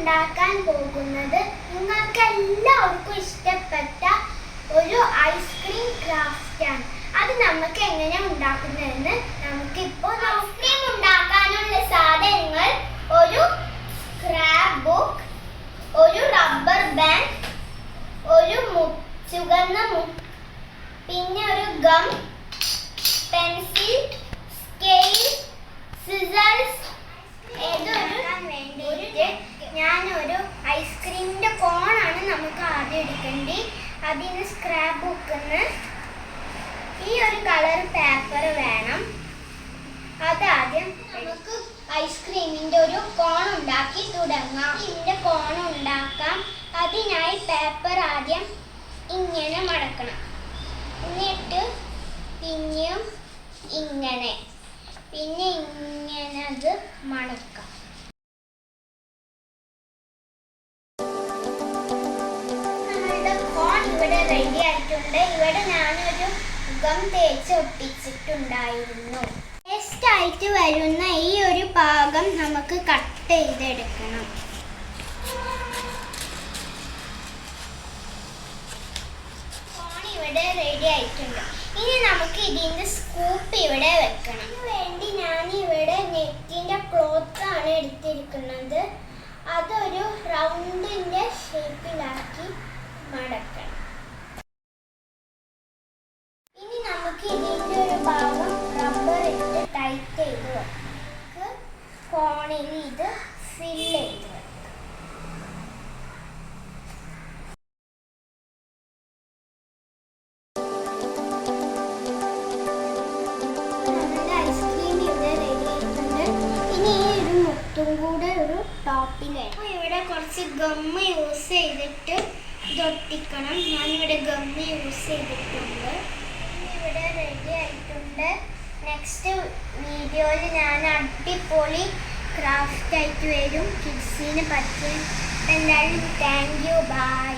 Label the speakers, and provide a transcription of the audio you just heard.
Speaker 1: ഉണ്ടാക്കാൻ പോകുന്നത് നിങ്ങൾക്ക് എല്ലാവർക്കും ഇഷ്ടപ്പെട്ട ഒരു ഐസ്ക്രീം ക്രാഫ്റ്റ് ആണ്. അത് നമുക്ക് എങ്ങനെ ഉണ്ടാക്കുന്നതെന്ന് നമുക്കിപ്പോൾ ഐസ്ക്രീം ഉണ്ടാക്കാനുള്ള സാധനങ്ങൾ ഒരു സ്ക്രാപ്പ് ബുക്ക്, ഒരു റബ്ബർ ബാൻഡ്, ഒരു ചുവന്ന പിന്നെ ഒരു ഗം, പെൻസിൽ, സ്കെയിൽ, സിസേഴ്സ്. വേണ്ടിയിട്ട് ഞാനൊരു ഐസ്ക്രീമിന്റെ കോണാണ് നമുക്ക് ആദ്യം എടുക്കേണ്ടത്. അതിന് സ്ക്രാപ്പ് ബുക്കിന്ന് ഈ ഒരു കളർ പേപ്പർ വേണം. അതാദ്യം നമുക്ക് ഐസ്ക്രീമിന്റെ ഒരു കോൺ ഉണ്ടാക്കി തുടങ്ങാം. ഇതിന്റെ കോൺ ഉണ്ടാക്കാം. അതിനായി പേപ്പർ ആദ്യം ഇങ്ങനെ മടക്കണം, എന്നിട്ട് പിന്നെയും ഇങ്ങനെ, പിന്നെ ഇങ്ങനെ അത് മടക്കാം. നമ്മളുടെ കോൺ ഇവിടെ റെഡി ആയിട്ടുണ്ട്. ഇവിടെ ഞാനൊരു ഗം തേച്ച് ഒട്ടിച്ചിട്ടുണ്ടായിരുന്നു. വേസ്റ്റ് ആയിട്ട് വരുന്ന ഈ ഒരു ഭാഗം നമുക്ക് കട്ട് ചെയ്തെടുക്കണം. കോൺ ഇവിടെ റെഡി ആയിട്ടുണ്ട്. ഇനി നമുക്ക് ഇതിന്റെ സ്കൂപ്പ് ഇവിടെ വെക്കണം. അതിനുവേണ്ടി ഞാൻ ഇവിടെ നെറ്റിന്റെ ക്ലോത്ത് ആണ് എടുത്തിരിക്കുന്നത്. അതൊരു റൗണ്ടിന്റെ ഷേപ്പിലാക്കി മടക്കണം. ഇനി നമുക്ക് ഇതിന്റെ ഒരു ഭാഗം റബ്ബർ ഇട്ട് ടൈറ്റ് ചെയ്ത് വെക്കാം. കോണിൽ ഇത് ഫില്ല് ചെയ്ത് വെക്കാം. കൂടെ ഒരു ടോപ്പിൽ ഇവിടെ കുറച്ച് ഗമ്മ് യൂസ് ചെയ്തിട്ട് ഇതൊട്ടിക്കണം. ഞാനിവിടെ ഗമ്മ് യൂസ് ചെയ്തിട്ടുണ്ട്. ഇവിടെ റെഡി ആയിട്ടുണ്ട്. നെക്സ്റ്റ് വീഡിയോയിൽ ഞാൻ അടിപൊളി ക്രാഫ്റ്റ് ആയിട്ട് വരും. കിഡ്സിന് പറ്റിയ. എന്തായാലും താങ്ക് യു, ബൈ.